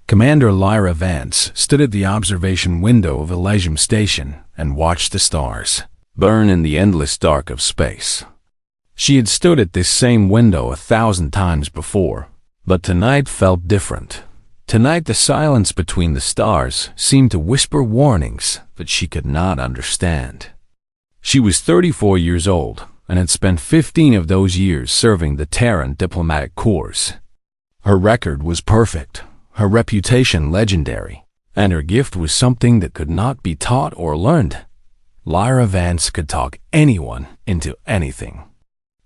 Commander Lyra Vance stood at the observation window of Elysium Station and watched the stars burn in the endless dark of space. She had stood at this same window 1,000 times before, but tonight felt different. Tonight the silence between the stars seemed to whisper warnings that she could not understand. She was 34 years old and had spent 15 of those years serving the Terran diplomatic corps. Her record was perfect, her reputation legendary, and her gift was something that could not be taught or learned. Lyra Vance could talk anyone into anything.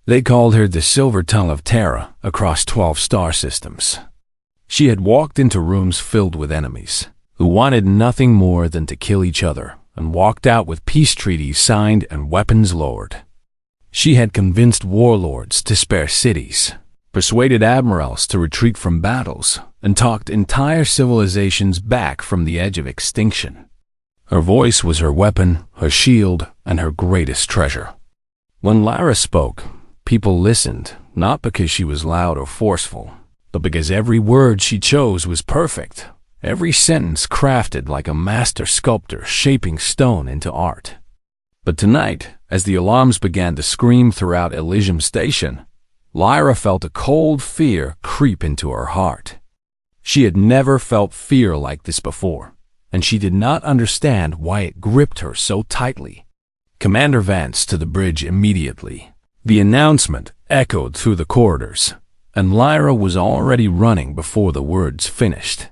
They called her the Silver Tongue of Terra across 12 star systems. She had walked into rooms filled with enemies who wanted nothing more than to kill each other and walked out with peace treaties signed and weapons lowered. She had convinced warlords to spare cities, persuaded admirals to retreat from battles, and talked entire civilizations back from the edge of extinction. Her voice was her weapon, her shield, and her greatest treasure. When Lyra spoke, people listened, not because she was loud or forceful, but because every word she chose was perfect, every sentence crafted like a master sculptor shaping stone into art. But tonight, as the alarms began to scream throughout Elysium Station, Lyra felt a cold fear creep into her heart. She had never felt fear like this before, and she did not understand why it gripped her so tightly. Commander Vance to the bridge immediately. The announcement echoed through the corridors, and Lyra was already running before the words finished.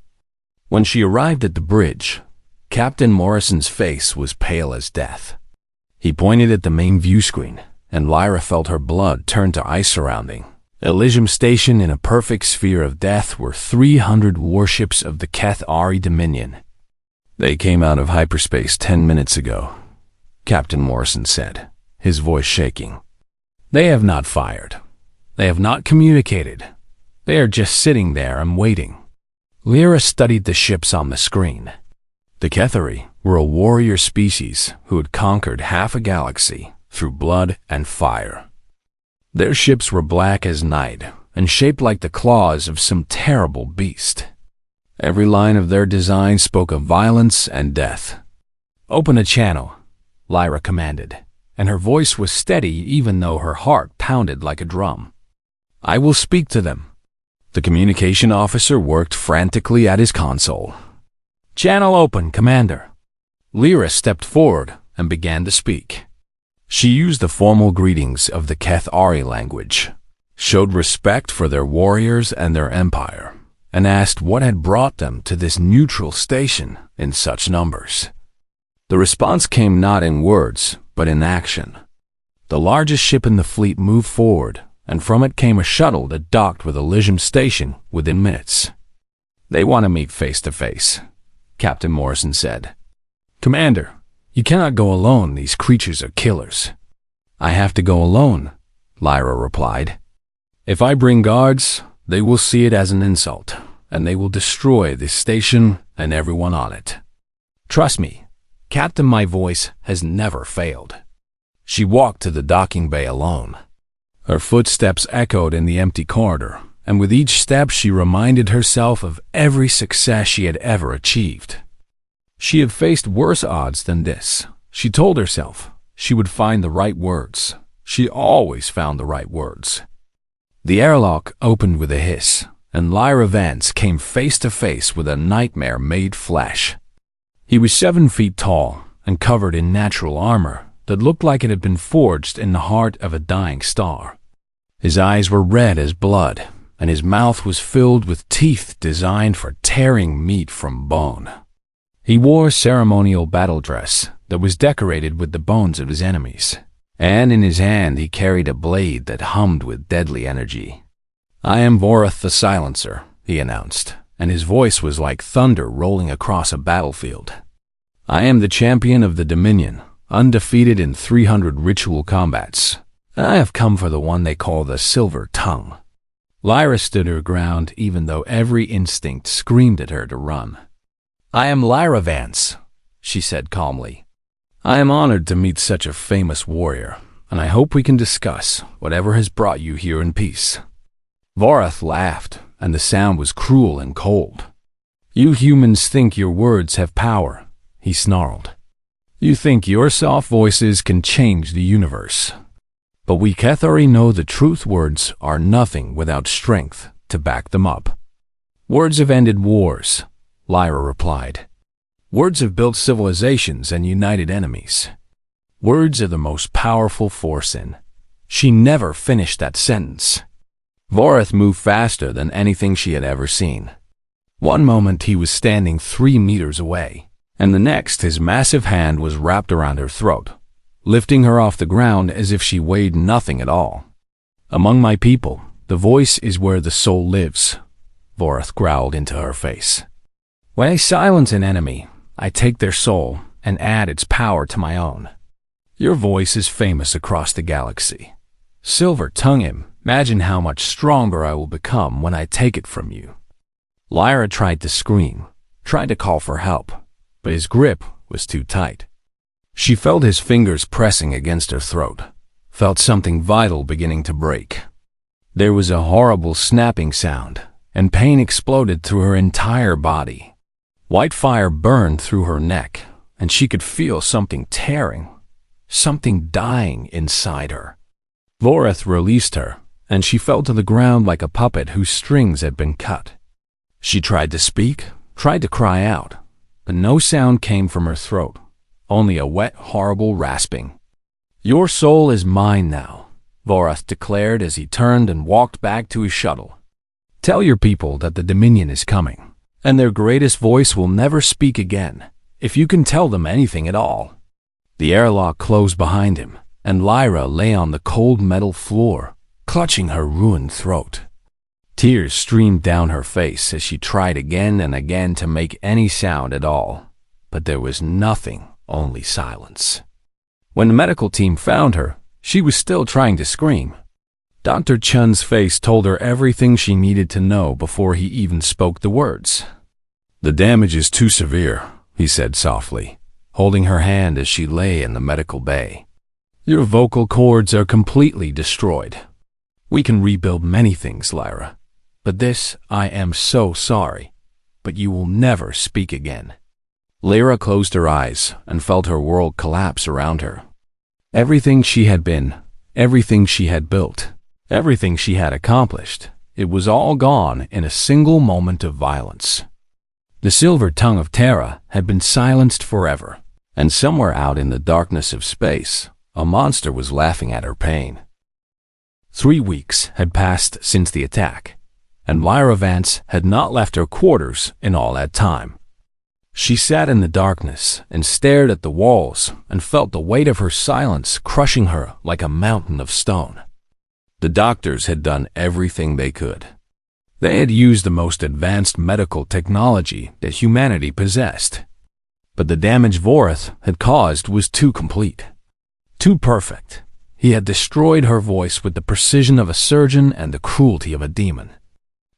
When she arrived at the bridge, Captain Morrison's face was pale as death. He pointed at the main view screen, and Lyra felt her blood turn to ice surrounding. Elysium Station in a perfect sphere of death were 300 warships of the Cathari Dominion. They came out of hyperspace 10 minutes ago, Captain Morrison said, his voice shaking. They have not fired. They have not communicated. They are just sitting there and waiting. Lyra studied the ships on the screen. The Cathari were a warrior species who had conquered half a galaxy through blood and fire. Their ships were black as night and shaped like the claws of some terrible beast. Every line of their design spoke of violence and death. "Open a channel," Lyra commanded, and her voice was steady even though her heart pounded like a drum. "I will speak to them." The communication officer worked frantically at his console. "Channel open, Commander." Lyra stepped forward and began to speak. She used the formal greetings of the Cathari language, showed respect for their warriors and their empire, and asked what had brought them to this neutral station in such numbers. The response came not in words, but in action. The largest ship in the fleet moved forward, and from it came a shuttle that docked with Elysium Station within minutes. "They want to meet face to face," Captain Morrison said. "Commander, you cannot go alone. These creatures are killers." "I have to go alone," Lyra replied. "If I bring guards, they will see it as an insult, and they will destroy this station and everyone on it. Trust me, Captain, my voice has never failed." She walked to the docking bay alone. Her footsteps echoed in the empty corridor, and with each step she reminded herself of every success she had ever achieved. She had faced worse odds than this. She told herself she would find the right words. She always found the right words. The airlock opened with a hiss, and Lyra Vance came face to face with a nightmare made flesh. He was 7 feet tall and covered in natural armor that looked like it had been forged in the heart of a dying star. His eyes were red as blood, and his mouth was filled with teeth designed for tearing meat from bone. He wore a ceremonial battle dress that was decorated with the bones of his enemies, and in his hand he carried a blade that hummed with deadly energy. "I am Vorath the Silencer," he announced, and his voice was like thunder rolling across a battlefield. "I am the champion of the Dominion, undefeated in 300 ritual combats. I have come for the one they call the Silver Tongue." Lyra stood her ground even though every instinct screamed at her to run. "I am Lyra Vance," she said calmly. "I am honored to meet such a famous warrior, and I hope we can discuss whatever has brought you here in peace." Vorath laughed, and the sound was cruel and cold. You humans think your words have power, he snarled. You think your soft voices can change the universe. But we Cathari know the truth. Words are nothing without strength to back them up. Words have ended wars, Lyra replied. Words have built civilizations and united enemies. Words are the most powerful force in. She never finished that sentence. Voreth moved faster than anything she had ever seen. One moment he was standing 3 meters away, and the next his massive hand was wrapped around her throat, lifting her off the ground as if she weighed nothing at all. Among my people, the voice is where the soul lives, Voreth growled into her face. When I silence an enemy, I take their soul and add its power to my own. Your voice is famous across the galaxy. Silver tongue him. Imagine how much stronger I will become when I take it from you. Lyra tried to scream, tried to call for help, but his grip was too tight. She felt his fingers pressing against her throat, felt something vital beginning to break. There was a horrible snapping sound, and pain exploded through her entire body. White fire burned through her neck, and she could feel something tearing, something dying inside her. Voreth released her, and she fell to the ground like a puppet whose strings had been cut. She tried to speak, tried to cry out, but no sound came from her throat, only a wet, horrible rasping. Your soul is mine now, Voreth declared as he turned and walked back to his shuttle. Tell your people that the Dominion is coming, and their greatest voice will never speak again, if you can tell them anything at all. The airlock closed behind him, and Lyra lay on the cold metal floor, clutching her ruined throat. Tears streamed down her face as she tried again and again to make any sound at all, but there was nothing, only silence. When the medical team found her, she was still trying to scream. Dr. Chun's face told her everything she needed to know before he even spoke the words. The damage is too severe, he said softly, holding her hand as she lay in the medical bay. Your vocal cords are completely destroyed. We can rebuild many things, Lyra, but this, I am so sorry, but you will never speak again. Lyra closed her eyes and felt her world collapse around her. Everything she had been, everything she had built, everything she had accomplished, it was all gone in a single moment of violence. The silver tongue of Terra had been silenced forever, and somewhere out in the darkness of space, a monster was laughing at her pain. 3 weeks had passed since the attack, and Lyra Vance had not left her quarters in all that time. She sat in the darkness and stared at the walls and felt the weight of her silence crushing her like a mountain of stone. The doctors had done everything they could. They had used the most advanced medical technology that humanity possessed. But the damage Voreth had caused was too complete, too perfect. He had destroyed her voice with the precision of a surgeon and the cruelty of a demon.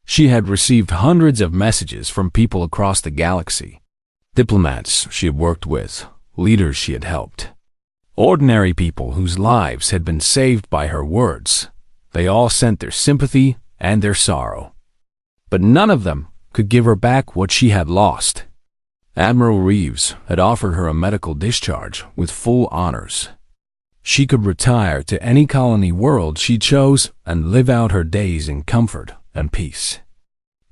She had received hundreds of messages from people across the galaxy. Diplomats she had worked with, leaders she had helped. Ordinary people whose lives had been saved by her words. They all sent their sympathy and their sorrow. But none of them could give her back what she had lost. Admiral Reeves had offered her a medical discharge with full honors. She could retire to any colony world she chose and live out her days in comfort and peace.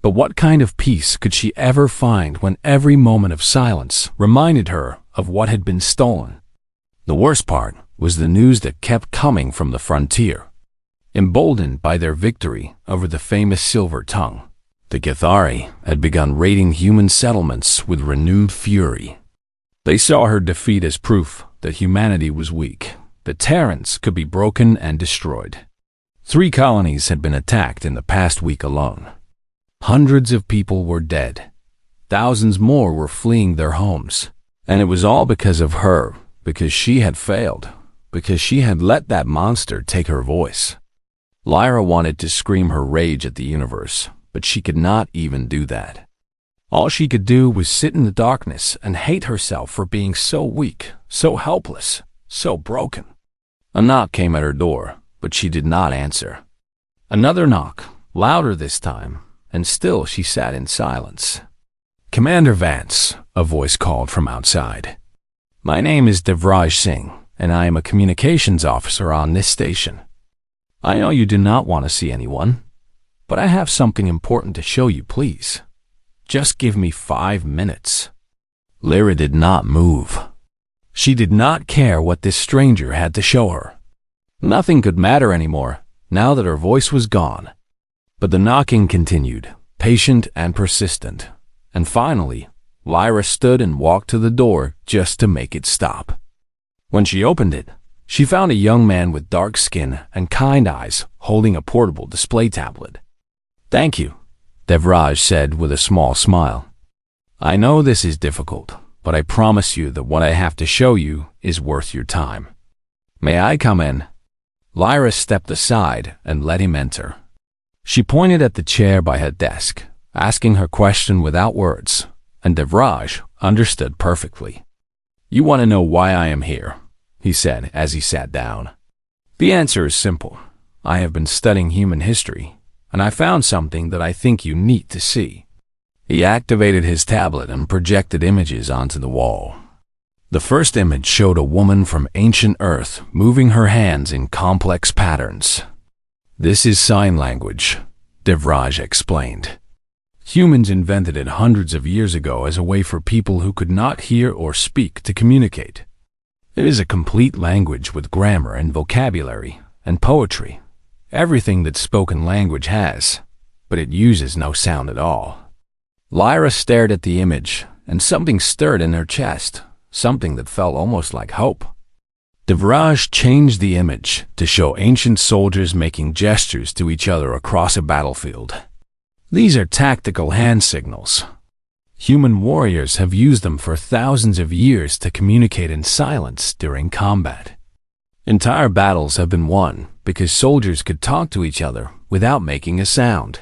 But what kind of peace could she ever find when every moment of silence reminded her of what had been stolen? The worst part was the news that kept coming from the frontier. Emboldened by their victory over the famous Silver Tongue, the Cathari had begun raiding human settlements with renewed fury. They saw her defeat as proof that humanity was weak. The Terrans could be broken and destroyed. 3 colonies had been attacked in the past week alone. Hundreds of people were dead. Thousands more were fleeing their homes. And it was all because of her, because she had failed, because she had let that monster take her voice. Lyra wanted to scream her rage at the universe, but she could not even do that. All she could do was sit in the darkness and hate herself for being so weak, so helpless, so broken. A knock came at her door, but she did not answer. Another knock, louder this time, and still she sat in silence. "Commander Vance," a voice called from outside. "My name is Devraj Singh, and I am a communications officer on this station. I know you do not want to see anyone, but I have something important to show you, please. Just give me 5 minutes." Lyra did not move. She did not care what this stranger had to show her. Nothing could matter anymore, now that her voice was gone. But the knocking continued, patient and persistent, and finally, Lyra stood and walked to the door just to make it stop. When she opened it, she found a young man with dark skin and kind eyes holding a portable display tablet. "Thank you," Devraj said with a small smile. "I know this is difficult, but I promise you that what I have to show you is worth your time. May I come in?" Lyra stepped aside and let him enter. She pointed at the chair by her desk, asking her question without words, and Devraj understood perfectly. "You want to know why I am here," he said as he sat down. "The answer is simple. I have been studying human history, and I found something that I think you need to see." He activated his tablet and projected images onto the wall. The first image showed a woman from ancient Earth moving her hands in complex patterns. "This is sign language," Devraj explained. "Humans invented it hundreds of years ago as a way for people who could not hear or speak to communicate. It is a complete language with grammar and vocabulary and poetry, everything that spoken language has, but it uses no sound at all." Lyra stared at the image, and something stirred in her chest, something that felt almost like hope. Devraj changed the image to show ancient soldiers making gestures to each other across a battlefield. These are tactical hand signals. Human warriors have used them for thousands of years to communicate in silence during combat. Entire battles have been won because soldiers could talk to each other without making a sound.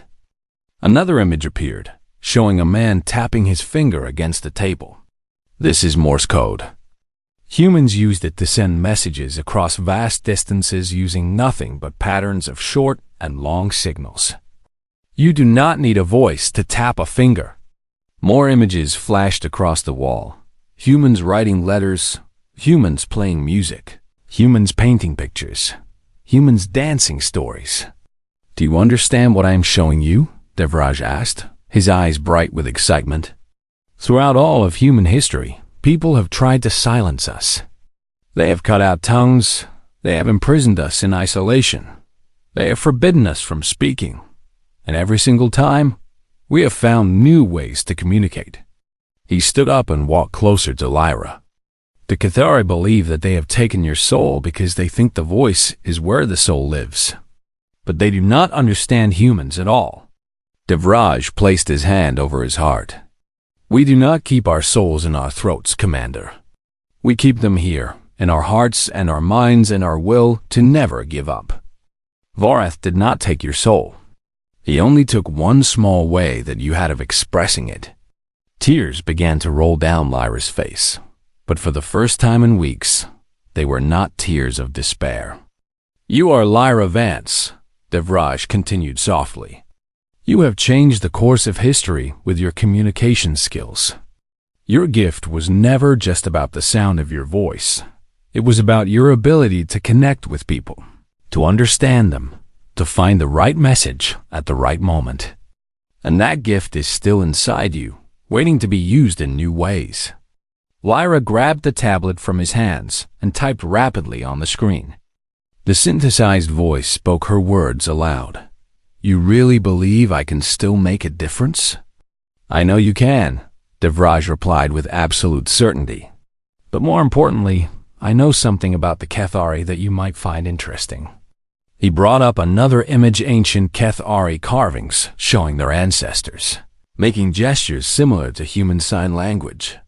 Another image appeared, showing a man tapping his finger against a table. "This is Morse code." Humans used it to send messages across vast distances using nothing but patterns of short and long signals. You do not need a voice to tap a finger. More images flashed across the wall. Humans writing letters, humans playing music, humans painting pictures, humans dancing stories. "Do you understand what I am showing you?" Devraj asked, his eyes bright with excitement. "Throughout all of human history, people have tried to silence us. They have cut out tongues, they have imprisoned us in isolation, they have forbidden us from speaking, and every single time, we have found new ways to communicate." He stood up and walked closer to Lyra. "The Cathari believe that they have taken your soul because they think the voice is where the soul lives. But they do not understand humans at all." Devraj placed his hand over his heart. "We do not keep our souls in our throats, Commander. We keep them here, in our hearts and our minds and our will to never give up. Vorath did not take your soul. He only took one small way that you had of expressing it." Tears began to roll down Lyra's face, but for the first time in weeks, they were not tears of despair. "You are Lyra Vance," Devraj continued softly. "You have changed the course of history with your communication skills. Your gift was never just about the sound of your voice. It was about your ability to connect with people, to understand them, to find the right message at the right moment. And that gift is still inside you, waiting to be used in new ways." Lyra grabbed the tablet from his hands and typed rapidly on the screen. The synthesized voice spoke her words aloud. "You really believe I can still make a difference?" "I know you can," Devraj replied with absolute certainty. "But more importantly, I know something about the Cathari that you might find interesting." He brought up another image, ancient Cathari carvings showing their ancestors, making gestures similar to human sign language.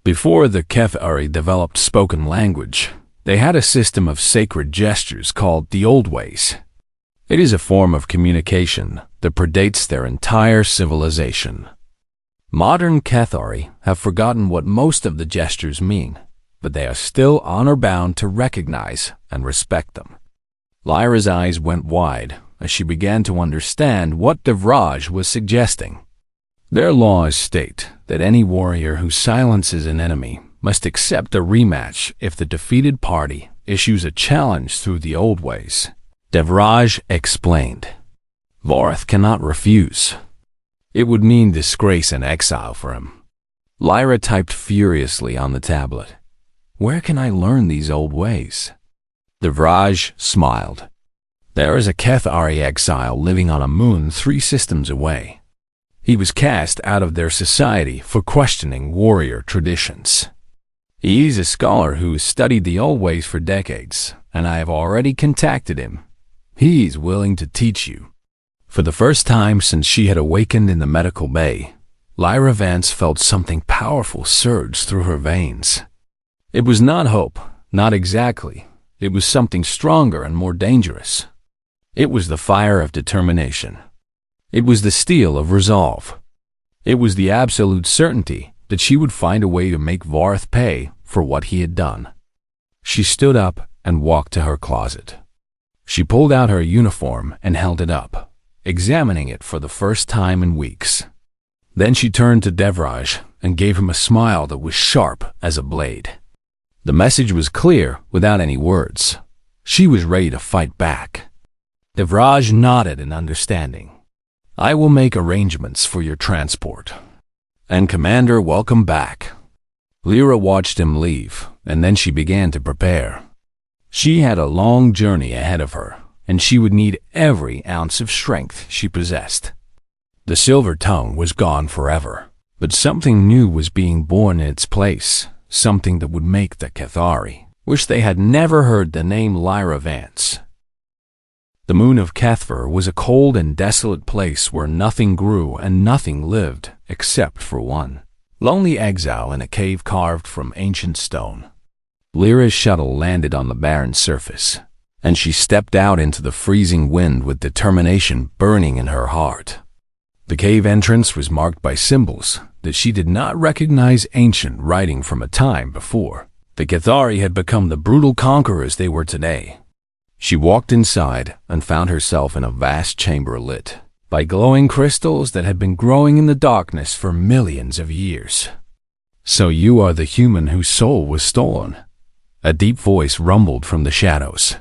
Before the Cathari developed spoken language, they had a system of sacred gestures called the Old Ways. It is a form of communication that predates their entire civilization. Modern Cathari have forgotten what most of the gestures mean, but they are still honor-bound to recognize and respect them. Lyra's eyes went wide as she began to understand what Devraj was suggesting. Their laws state that any warrior who silences an enemy must accept a rematch if the defeated party issues a challenge through the old ways. Devraj explained. Vorath cannot refuse. It would mean disgrace and exile for him. Lyra typed furiously on the tablet. Where can I learn these old ways? Devraj smiled. There is a Kethari exile living on a moon 3 systems away. He was cast out of their society for questioning warrior traditions. He is a scholar who has studied the old ways for decades, and I have already contacted him. He is willing to teach you. For the first time since she had awakened in the medical bay, Lyra Vance felt something powerful surge through her veins. It was not hope, not exactly. It was something stronger and more dangerous. It was the fire of determination. It was the steel of resolve. It was the absolute certainty that she would find a way to make Vorath pay for what he had done. She stood up and walked to her closet. She pulled out her uniform and held it up, examining it for the first time in weeks. Then she turned to Devraj and gave him a smile that was sharp as a blade. The message was clear without any words. She was ready to fight back. Devraj nodded in understanding. I will make arrangements for your transport. And Commander, welcome back. Lyra watched him leave, and then she began to prepare. She had a long journey ahead of her, and she would need every ounce of strength she possessed. The silver tongue was gone forever, but something new was being born in its place, something that would make the Kethari wish they had never heard the name Lyra Vance. The moon of Kethver was a cold and desolate place where nothing grew and nothing lived except for one lonely exile in a cave carved from ancient stone. Lyra's shuttle landed on the barren surface, and she stepped out into the freezing wind with determination burning in her heart. The cave entrance was marked by symbols that she did not recognize, ancient writing from a time before the Kethari had become the brutal conquerors they were today. She walked inside and found herself in a vast chamber lit by glowing crystals that had been growing in the darkness for millions of years. So you are the human whose soul was stolen. A deep voice rumbled from the shadows.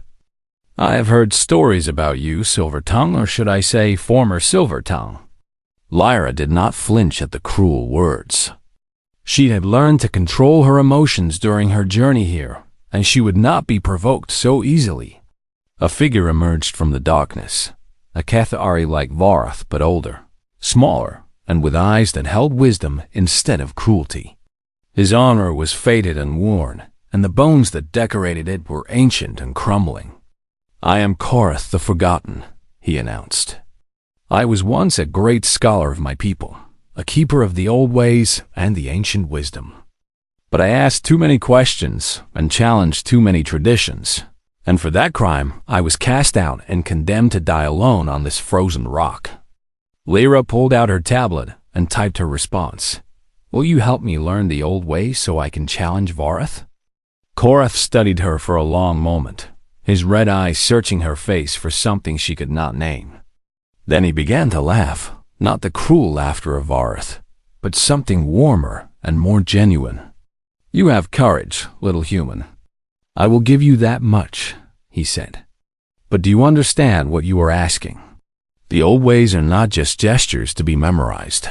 I have heard stories about you, Silver Tongue, or should I say former Silver Tongue. Lyra did not flinch at the cruel words. She had learned to control her emotions during her journey here, and she would not be provoked so easily. A figure emerged from the darkness, a Kethari like Vorath but older, smaller, and with eyes that held wisdom instead of cruelty. His armor was faded and worn, and the bones that decorated it were ancient and crumbling. I am Korath the Forgotten, he announced. I was once a great scholar of my people, a keeper of the old ways and the ancient wisdom. But I asked too many questions and challenged too many traditions, and for that crime I was cast out and condemned to die alone on this frozen rock. Lyra pulled out her tablet and typed her response. Will you help me learn the old ways so I can challenge Vorath? Korath studied her for a long moment, his red eyes searching her face for something she could not name. Then he began to laugh, not the cruel laughter of Vorath, but something warmer and more genuine. You have courage, little human. I will give you that much, he said. But do you understand what you are asking? The old ways are not just gestures to be memorized.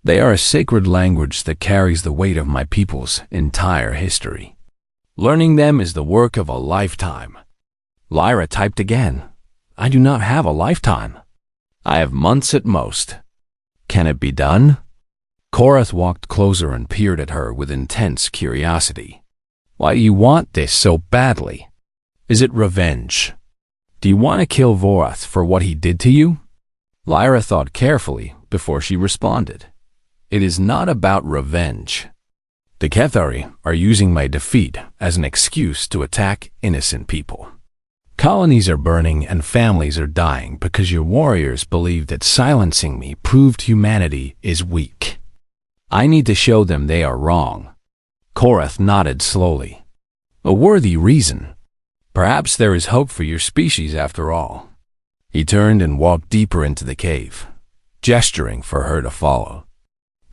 They are a sacred language that carries the weight of my people's entire history. Learning them is the work of a lifetime. Lyra typed again. I do not have a lifetime. I have months at most. Can it be done? Korath walked closer and peered at her with intense curiosity. Why do you want this so badly? Is it revenge? Do you want to kill Vorath for what he did to you? Lyra thought carefully before she responded. It is not about revenge. The Kethari are using my defeat as an excuse to attack innocent people. Colonies are burning and families are dying because your warriors believe that silencing me proved humanity is weak. I need to show them they are wrong. Korath nodded slowly. A worthy reason. Perhaps there is hope for your species after all. He turned and walked deeper into the cave, gesturing for her to follow.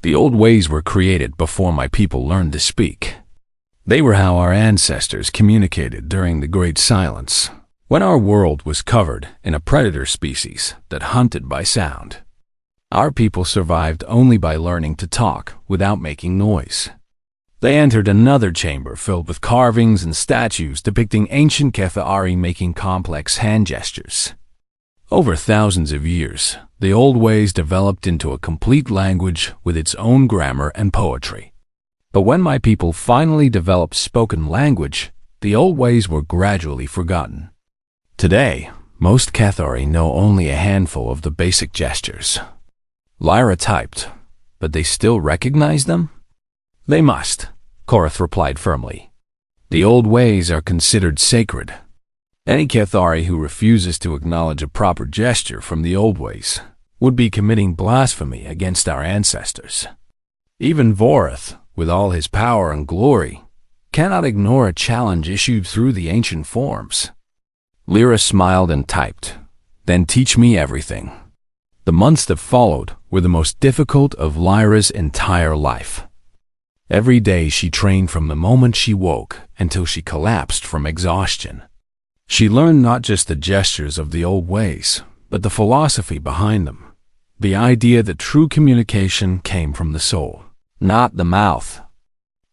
The old ways were created before my people learned to speak. They were how our ancestors communicated during the Great Silence, when our world was covered in a predator species that hunted by sound. Our people survived only by learning to talk without making noise. They entered another chamber filled with carvings and statues depicting ancient HFY making complex hand gestures. Over thousands of years, the old ways developed into a complete language with its own grammar and poetry. But when my people finally developed spoken language, the old ways were gradually forgotten. Today, most HFY know only a handful of the basic gestures. Lyra typed, but they still recognize them? They must, Korath replied firmly. The old ways are considered sacred. Any HFY who refuses to acknowledge a proper gesture from the old ways would be committing blasphemy against our ancestors. Even Vorath, with all his power and glory, cannot ignore a challenge issued through the ancient forms. Lyra smiled and typed, "Then teach me everything." The months that followed were the most difficult of Lyra's entire life. Every day she trained from the moment she woke until she collapsed from exhaustion. She learned not just the gestures of the old ways, but the philosophy behind them. The idea that true communication came from the soul, not the mouth.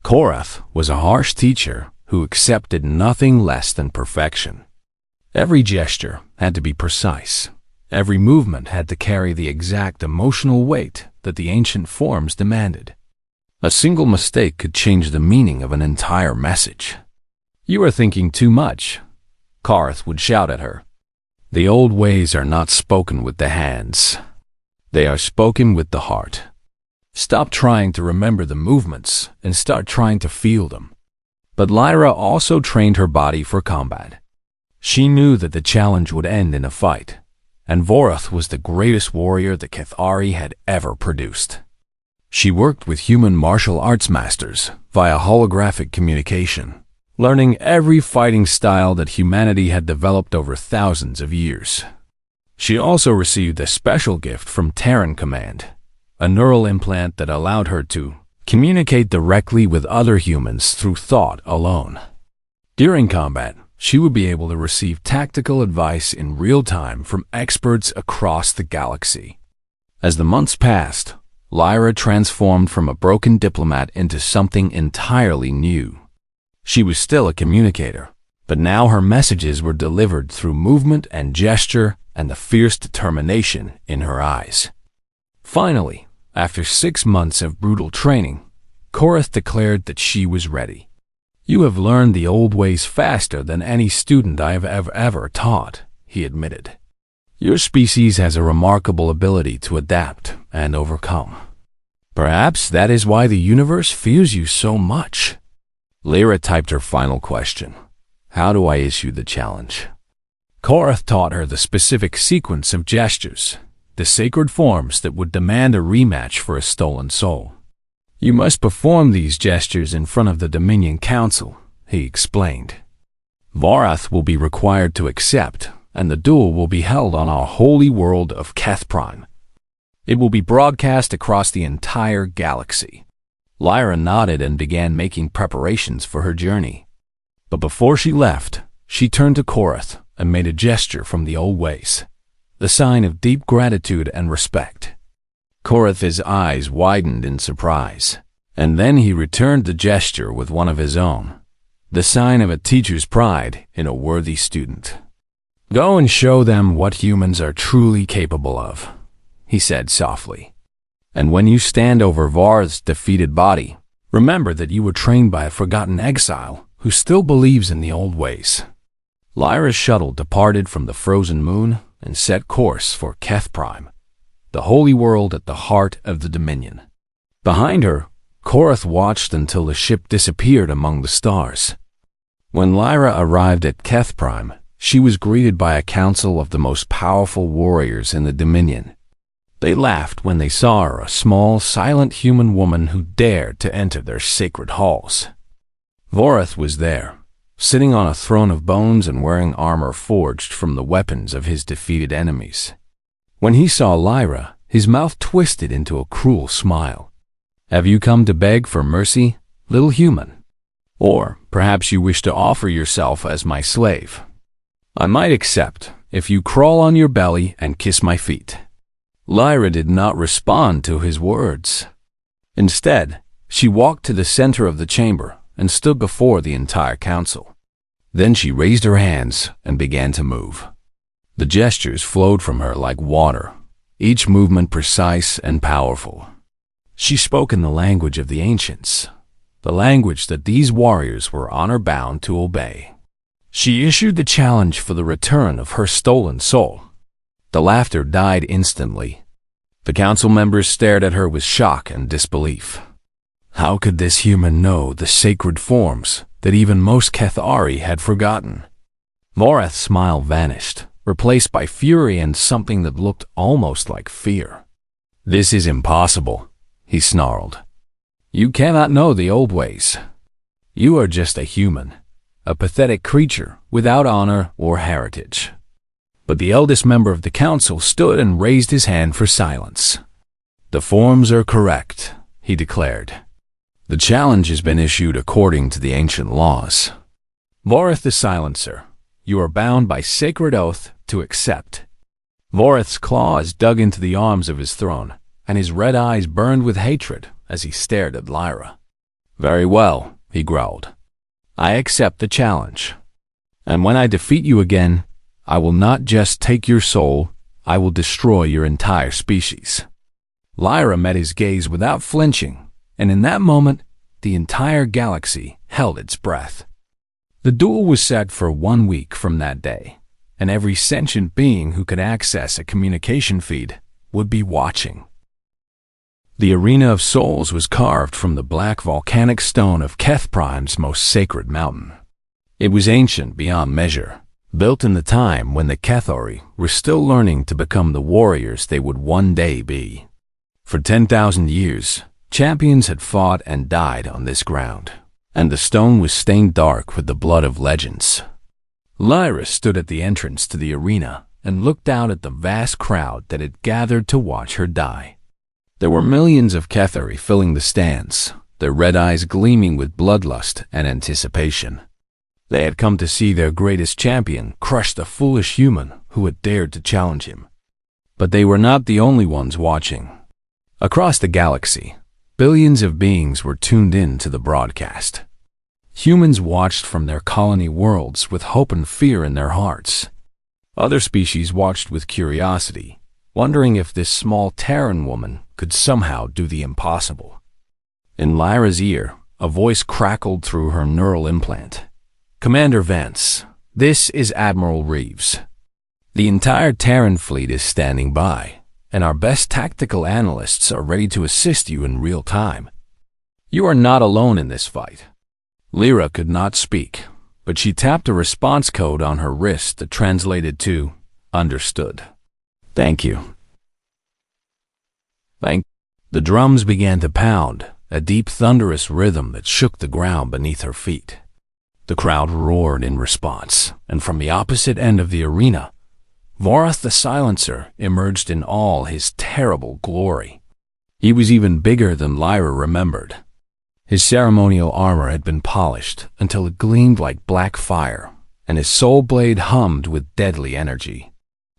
Korath was a harsh teacher who accepted nothing less than perfection. Every gesture had to be precise. Every movement had to carry the exact emotional weight that the ancient forms demanded. A single mistake could change the meaning of an entire message. "You are thinking too much," Korath would shout at her. "The old ways are not spoken with the hands. They are spoken with the heart. Stop trying to remember the movements and start trying to feel them." But Lyra also trained her body for combat. She knew that the challenge would end in a fight, and Vorath was the greatest warrior the HFY had ever produced. She worked with human martial arts masters via holographic communication, learning every fighting style that humanity had developed over thousands of years. She also received a special gift from Terran Command, a neural implant that allowed her to communicate directly with other humans through thought alone. During combat, she would be able to receive tactical advice in real time from experts across the galaxy. As the months passed, Lyra transformed from a broken diplomat into something entirely new. She was still a communicator, but now her messages were delivered through movement and gesture and the fierce determination in her eyes. Finally, after 6 months of brutal training, Korath declared that she was ready. "You have learned the old ways faster than any student I have ever taught," he admitted. "Your species has a remarkable ability to adapt and overcome. Perhaps that is why the universe fears you so much." Lyra typed her final question. "How do I issue the challenge?" Korath taught her the specific sequence of gestures, the sacred forms that would demand a rematch for a stolen soul. "You must perform these gestures in front of the Dominion Council," he explained. "Vorath will be required to accept, and the duel will be held on our holy world of Keth-Prime. It will be broadcast across the entire galaxy." Lyra nodded and began making preparations for her journey. But before she left, she turned to Korath and made a gesture from the old ways, the sign of deep gratitude and respect. Korath's eyes widened in surprise, and then he returned the gesture with one of his own, the sign of a teacher's pride in a worthy student. "Go and show them what humans are truly capable of," he said softly. "And when you stand over Vorath's defeated body, remember that you were trained by a forgotten exile who still believes in the old ways." Lyra's shuttle departed from the frozen moon and set course for Keth-Prime, the holy world at the heart of the Dominion. Behind her, Korath watched until the ship disappeared among the stars. When Lyra arrived at Keth-Prime, she was greeted by a council of the most powerful warriors in the Dominion. They laughed when they saw her, a small, silent human woman who dared to enter their sacred halls. Vorath was there, sitting on a throne of bones and wearing armor forged from the weapons of his defeated enemies. When he saw Lyra, his mouth twisted into a cruel smile. Have you come to beg for mercy, little human? Or perhaps you wish to offer yourself as my slave. I might accept if you crawl on your belly and kiss my feet." Lyra did not respond to his words. Instead, she walked to the center of the chamber and stood before the entire council. Then she raised her hands and began to move. The gestures flowed from her like water, each movement precise and powerful. She spoke in the language of the ancients, the language that these warriors were honor-bound to obey. She issued the challenge for the return of her stolen soul. The laughter died instantly. The council members stared at her with shock and disbelief. How could this human know the sacred forms that even most Cathari had forgotten? Voreth's smile vanished, replaced by fury and something that looked almost like fear. "This is impossible," he snarled. "You cannot know the old ways. You are just a human, a pathetic creature without honor or heritage." But the eldest member of the council stood and raised his hand for silence. "The forms are correct," he declared. "The challenge has been issued according to the ancient laws. Voreth the Silencer, you are bound by sacred oath to accept." Voreth's claws dug into the arms of his throne, and his red eyes burned with hatred as he stared at Lyra. "Very well," he growled. "I accept the challenge. And when I defeat you again, I will not just take your soul, I will destroy your entire species." Lyra met his gaze without flinching, and in that moment, the entire galaxy held its breath. The duel was set for 1 week from that day, and every sentient being who could access a communication feed would be watching. The Arena of Souls was carved from the black volcanic stone of Keth Prime's most sacred mountain. It was ancient beyond measure, built in the time when the Cathari were still learning to become the warriors they would one day be. For 10,000 years, champions had fought and died on this ground, and the stone was stained dark with the blood of legends. Lyra stood at the entrance to the arena and looked out at the vast crowd that had gathered to watch her die. There were millions of Cathari filling the stands, their red eyes gleaming with bloodlust and anticipation. They had come to see their greatest champion crush the foolish human who had dared to challenge him. But they were not the only ones watching. Across the galaxy, billions of beings were tuned in to the broadcast. Humans watched from their colony worlds with hope and fear in their hearts. Other species watched with curiosity, wondering if this small Terran woman could somehow do the impossible. In Lyra's ear, a voice crackled through her neural implant. "Commander Vance, this is Admiral Reeves. The entire Terran fleet is standing by, and our best tactical analysts are ready to assist you in real time. You are not alone in this fight." Lyra could not speak, but she tapped a response code on her wrist that translated to, "Understood. Thank you." The drums began to pound, a deep thunderous rhythm that shook the ground beneath her feet. The crowd roared in response, and from the opposite end of the arena, Voreth the Silencer emerged in all his terrible glory. He was even bigger than Lyra remembered. His ceremonial armor had been polished until it gleamed like black fire, and his soul blade hummed with deadly energy.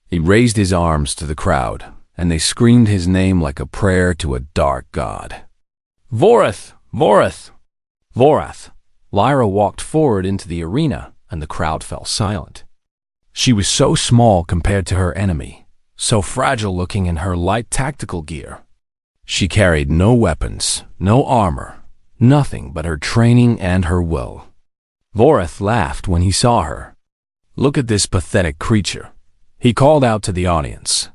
He raised his arms to the crowd, and they screamed his name like a prayer to a dark god. "Voreth! Voreth! Voreth!" Lyra walked forward into the arena, and the crowd fell silent. She was so small compared to her enemy, so fragile-looking in her light tactical gear. She carried no weapons, no armor, nothing but her training and her will. Voreth laughed when he saw her. "Look at this pathetic creature," he called out to the audience.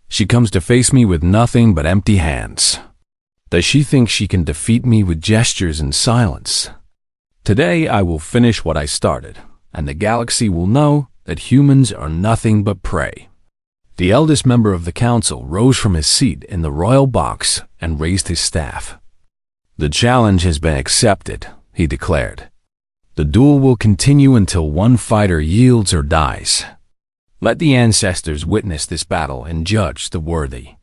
"She comes to face me with nothing but empty hands. Does she think she can defeat me with gestures and silence? Today I will finish what I started, and the galaxy will know that humans are nothing but prey." The eldest member of the council rose from his seat in the royal box and raised his staff. "The challenge has been accepted," he declared. "The duel will continue until one fighter yields or dies. Let the ancestors witness this battle and judge the worthy."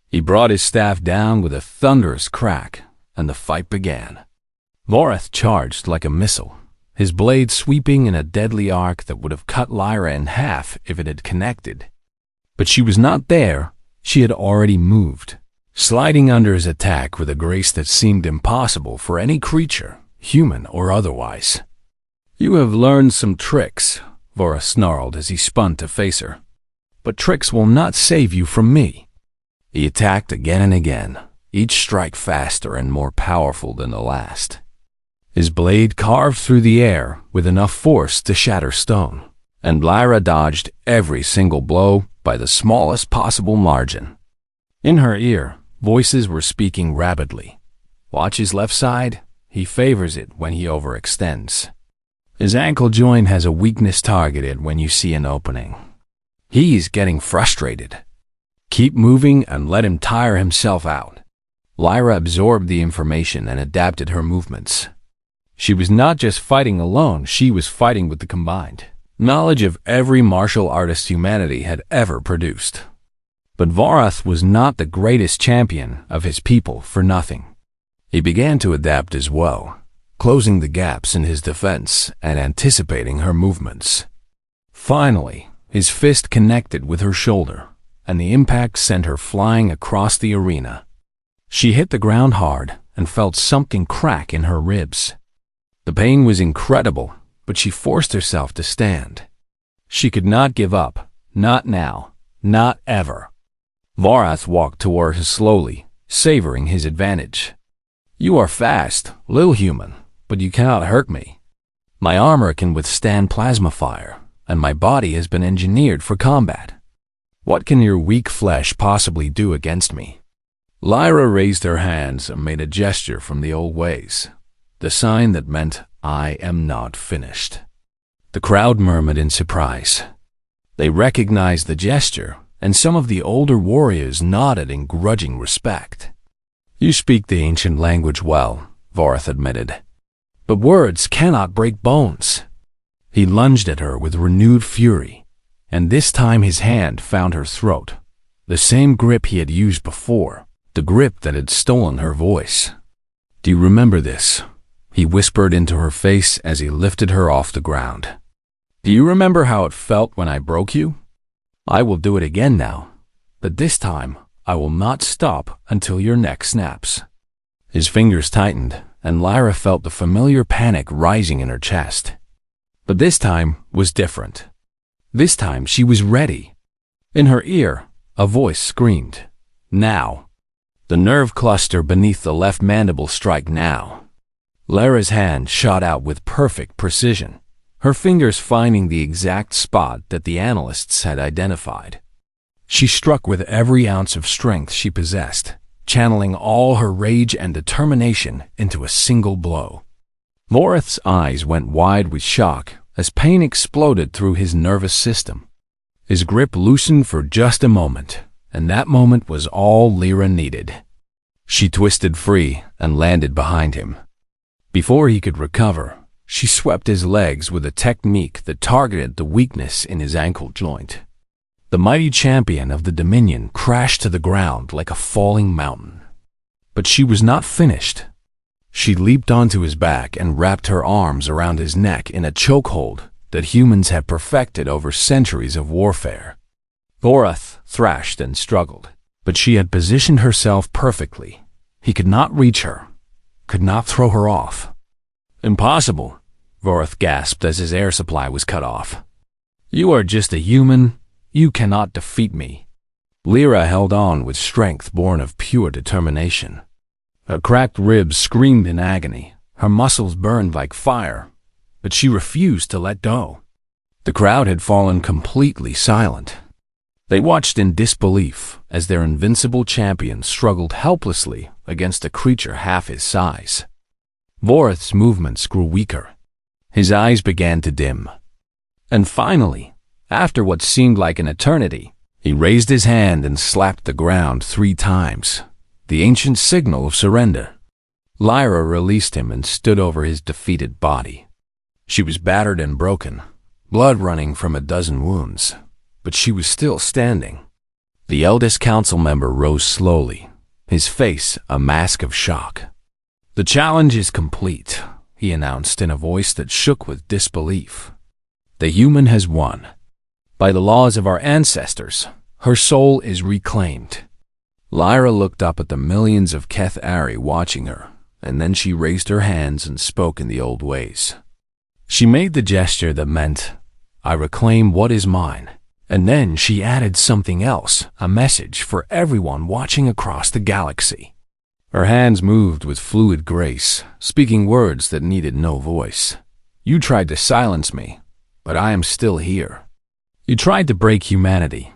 He brought his staff down with a thunderous crack, and the fight began. Vorath charged like a missile, his blade sweeping in a deadly arc that would have cut Lyra in half if it had connected. But she was not there. She had already moved, sliding under his attack with a grace that seemed impossible for any creature, human or otherwise. "You have learned some tricks," Vorath snarled as he spun to face her. "But tricks will not save you from me." He attacked again and again, each strike faster and more powerful than the last. His blade carved through the air with enough force to shatter stone, and Lyra dodged every single blow by the smallest possible margin. In her ear, voices were speaking rapidly. "Watch his left side. He favors it when he overextends. His ankle joint has a weakness targeted when you see an opening. He's getting frustrated. Keep moving and let him tire himself out." Lyra absorbed the information and adapted her movements. She was not just fighting alone, she was fighting with the combined knowledge of every martial artist humanity had ever produced. But Vorath was not the greatest champion of his people for nothing. He began to adapt as well, closing the gaps in his defense and anticipating her movements. Finally, his fist connected with her shoulder, and the impact sent her flying across the arena. She hit the ground hard and felt something crack in her ribs. The pain was incredible, but she forced herself to stand. She could not give up, not now, not ever. Vorath walked toward her slowly, savoring his advantage. "You are fast, little human, but you cannot hurt me. My armor can withstand plasma fire, and my body has been engineered for combat. What can your weak flesh possibly do against me?" Lyra raised her hands and made a gesture from the old ways, the sign that meant, "I am not finished." The crowd murmured in surprise. They recognized the gesture, and some of the older warriors nodded in grudging respect. "You speak the ancient language well," Vorath admitted. "But words cannot break bones." He lunged at her with renewed fury, and this time his hand found her throat, the same grip he had used before, the grip that had stolen her voice. "Do you remember this?" He whispered into her face as he lifted her off the ground. "Do you remember how it felt when I broke you? I will do it again now, but this time I will not stop until your neck snaps." His fingers tightened, and Lyra felt the familiar panic rising in her chest. But this time was different. This time she was ready. In her ear, a voice screamed, "Now!" The nerve cluster beneath the left mandible struck now. Lyra's hand shot out with perfect precision, her fingers finding the exact spot that the analysts had identified. She struck with every ounce of strength she possessed, channeling all her rage and determination into a single blow. Vorath's eyes went wide with shock as pain exploded through his nervous system. His grip loosened for just a moment, and that moment was all Lyra needed. She twisted free and landed behind him. Before he could recover, she swept his legs with a technique that targeted the weakness in his ankle joint. The mighty champion of the Dominion crashed to the ground like a falling mountain. But she was not finished. She leaped onto his back and wrapped her arms around his neck in a chokehold that humans had perfected over centuries of warfare. Vorath thrashed and struggled, but she had positioned herself perfectly. He could not reach her, could not throw her off. "Impossible," Vorath gasped as his air supply was cut off. "You are just a human. You cannot defeat me." Lyra held on with strength born of pure determination. Her cracked ribs screamed in agony, her muscles burned like fire, but she refused to let go. The crowd had fallen completely silent. They watched in disbelief as their invincible champion struggled helplessly against a creature half his size. Vorath's movements grew weaker. His eyes began to dim. And finally, after what seemed like an eternity, he raised his hand and slapped the ground 3 times, the ancient signal of surrender. Lyra released him and stood over his defeated body. She was battered and broken, blood running from a dozen wounds, but she was still standing. The eldest council member rose slowly, his face a mask of shock. "The challenge is complete," he announced in a voice that shook with disbelief. "The human has won. By the laws of our ancestors, her soul is reclaimed." Lyra looked up at the millions of Keth-Ari watching her, and then she raised her hands and spoke in the old ways. She made the gesture that meant, "I reclaim what is mine." And then she added something else, a message for everyone watching across the galaxy. Her hands moved with fluid grace, speaking words that needed no voice. "You tried to silence me, but I am still here. You tried to break humanity,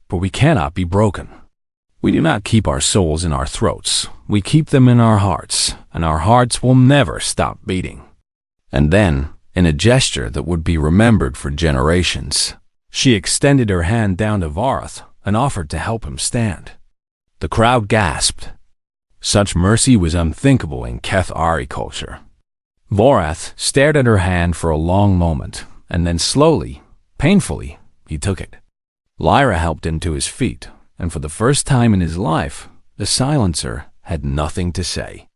but we cannot be broken. We do not keep our souls in our throats. We keep them in our hearts, and our hearts will never stop beating." And then, in a gesture that would be remembered for generations, she extended her hand down to Vorath and offered to help him stand. The crowd gasped. Such mercy was unthinkable in Keth-Ari culture. Vorath stared at her hand for a long moment, and then slowly, painfully, he took it. Lyra helped him to his feet, and for the first time in his life, the silencer had nothing to say.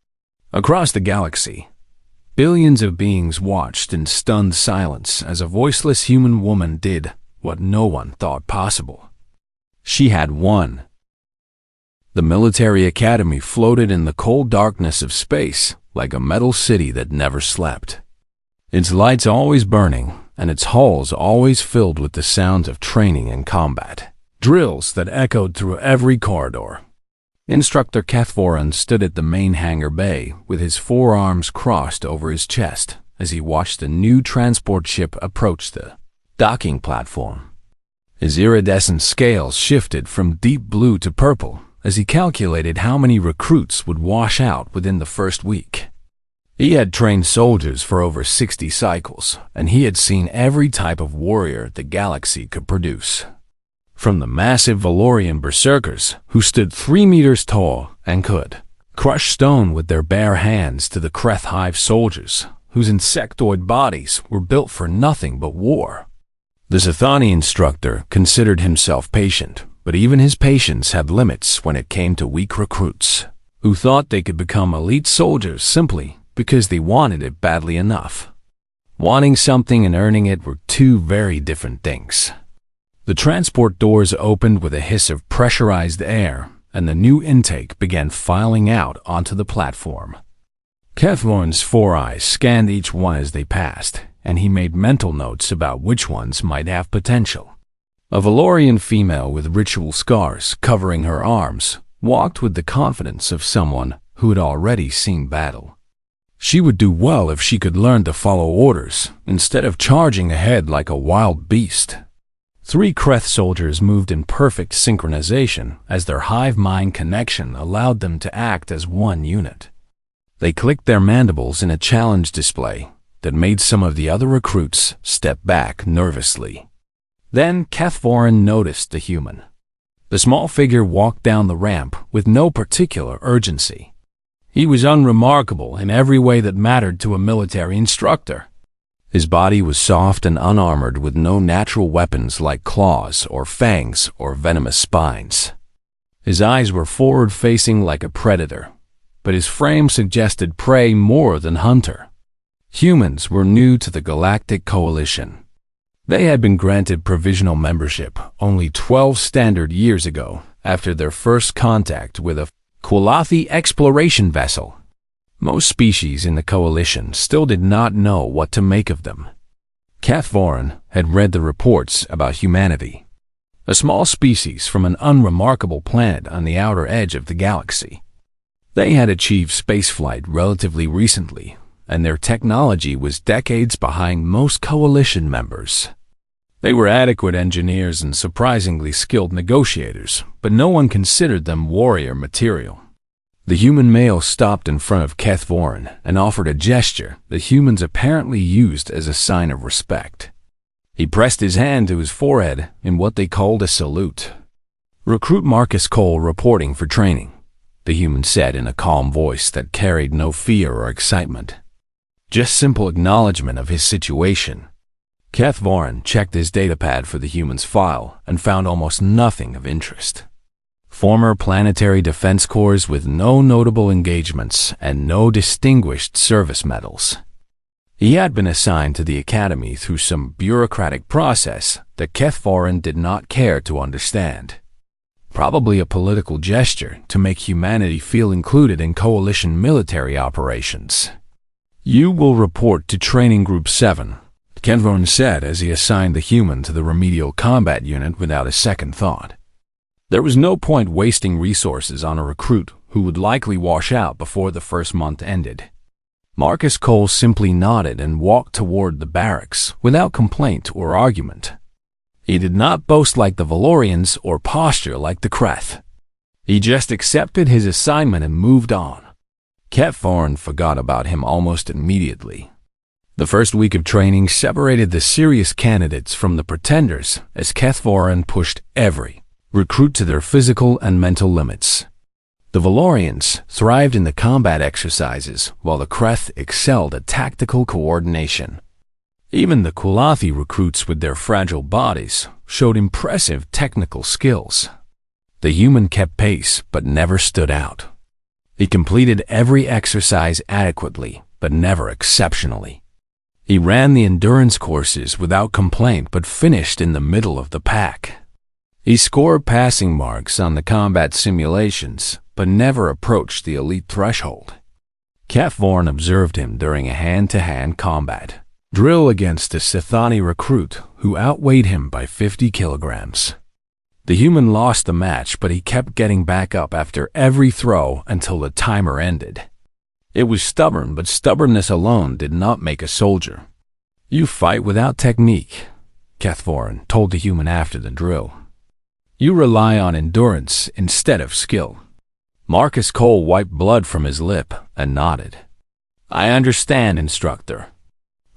Across the galaxy, billions of beings watched in stunned silence as a voiceless human woman did what no one thought possible. She had won. The military academy floated in the cold darkness of space like a metal city that never slept. Its lights always burning, and its halls always filled with the sounds of training and combat, drills that echoed through every corridor. Instructor Kethvoran stood at the main hangar bay with his forearms crossed over his chest as he watched a new transport ship approach the docking platform. His iridescent scales shifted from deep blue to purple as he calculated how many recruits would wash out within the first week. He had trained soldiers for over 60 cycles, and he had seen every type of warrior the galaxy could produce. From the massive Valorian berserkers who stood 3 meters tall and could crush stone with their bare hands to the Kreth Hive soldiers whose insectoid bodies were built for nothing but war. The Zathani instructor considered himself patient, but even his patience had limits when it came to weak recruits who thought they could become elite soldiers simply because they wanted it badly enough. Wanting something and earning it were two very different things. The transport doors opened with a hiss of pressurized air, and the new intake began filing out onto the platform. Kethvoran's 4 eyes scanned each one as they passed, and he made mental notes about which ones might have potential. A Valorian female with ritual scars covering her arms walked with the confidence of someone who had already seen battle. She would do well if she could learn to follow orders instead of charging ahead like a wild beast. 3 Kreth soldiers moved in perfect synchronization as their hive-mind connection allowed them to act as one unit. They clicked their mandibles in a challenge display that made some of the other recruits step back nervously. Then Kethvoran noticed the human. The small figure walked down the ramp with no particular urgency. He was unremarkable in every way that mattered to a military instructor. His body was soft and unarmored with no natural weapons like claws or fangs or venomous spines. His eyes were forward-facing like a predator, but his frame suggested prey more than hunter. Humans were new to the Galactic Coalition. They had been granted provisional membership only 12 standard years ago after their first contact with a Qualathi exploration vessel. Most species in the Coalition still did not know what to make of them. Kethvoran had read the reports about humanity, a small species from an unremarkable planet on the outer edge of the galaxy. They had achieved spaceflight relatively recently, and their technology was decades behind most Coalition members. They were adequate engineers and surprisingly skilled negotiators, but no one considered them warrior material. The human male stopped in front of Kethvoran and offered a gesture that humans apparently used as a sign of respect. He pressed his hand to his forehead in what they called a salute. "Recruit Marcus Cole reporting for training," the human said in a calm voice that carried no fear or excitement. Just simple acknowledgement of his situation. Kethvoran checked his datapad for the human's file and found almost nothing of interest. Former planetary defense corps with no notable engagements and no distinguished service medals. He had been assigned to the academy through some bureaucratic process that Kethvaran did not care to understand. Probably a political gesture to make humanity feel included in coalition military operations. "You will report to Training Group 7, Kethvaran said as he assigned the human to the remedial combat unit without a second thought. There was no point wasting resources on a recruit who would likely wash out before the first month ended. Marcus Cole simply nodded and walked toward the barracks without complaint or argument. He did not boast like the Valorians or posture like the Kreth. He just accepted his assignment and moved on. Kethvaran forgot about him almost immediately. The first week of training separated the serious candidates from the pretenders as Kethvaran pushed every recruit to their physical and mental limits. The Valorians thrived in the combat exercises, while the Kreth excelled at tactical coordination. Even the Kulathi recruits with their fragile bodies showed impressive technical skills. The human kept pace but never stood out. He completed every exercise adequately, but never exceptionally. He ran the endurance courses without complaint but finished in the middle of the pack. He scored passing marks on the combat simulations, but never approached the elite threshold. Kethvaran observed him during a hand-to-hand combat drill against a Sithani recruit who outweighed him by 50 kilograms. The human lost the match, but he kept getting back up after every throw until the timer ended. It was stubborn, but stubbornness alone did not make a soldier. "You fight without technique," Kethvaran told the human after the drill. "You rely on endurance instead of skill." Marcus Cole wiped blood from his lip and nodded. "I understand, instructor."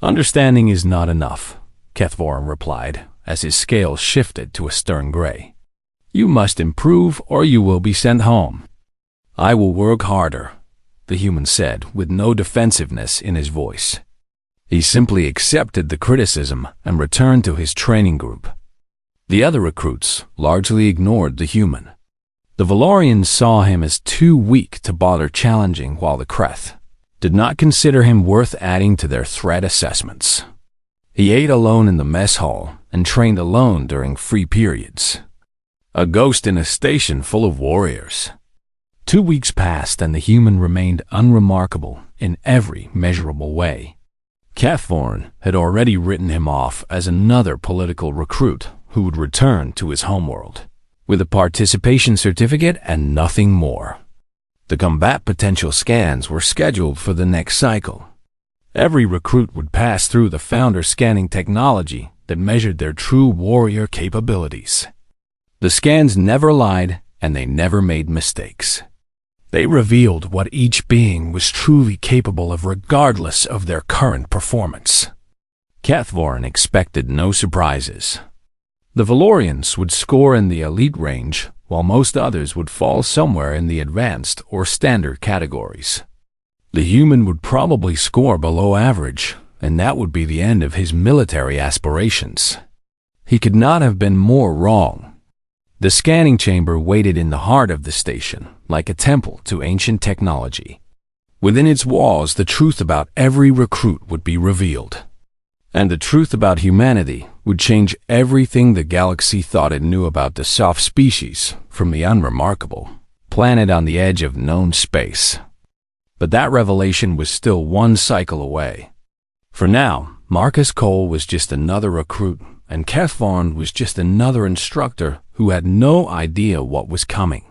"Understanding is not enough," Kethvaran replied as his scales shifted to a stern gray. "You must improve or you will be sent home." "I will work harder," the human said with no defensiveness in his voice. He simply accepted the criticism and returned to his training group. The other recruits largely ignored the human. The Valorians saw him as too weak to bother challenging, while the Kreth did not consider him worth adding to their threat assessments. He ate alone in the mess hall and trained alone during free periods. A ghost in a station full of warriors. 2 weeks passed and the human remained unremarkable in every measurable way. Kethvaran had already written him off as another political recruit who would return to his homeworld with a participation certificate and nothing more. The combat potential scans were scheduled for the next cycle. Every recruit would pass through the founder scanning technology that measured their true warrior capabilities. The scans never lied and they never made mistakes. They revealed what each being was truly capable of regardless of their current performance. Kethvaran expected no surprises. The Valorians would score in the elite range, while most others would fall somewhere in the advanced or standard categories. The human would probably score below average, and that would be the end of his military aspirations. He could not have been more wrong. The scanning chamber waited in the heart of the station, like a temple to ancient technology. Within its walls, the truth about every recruit would be revealed. And the truth about humanity would change everything the galaxy thought it knew about the soft species from the unremarkable planet on the edge of known space. But that revelation was still one cycle away. For now, Marcus Cole was just another recruit, and Kethvaran was just another instructor who had no idea what was coming.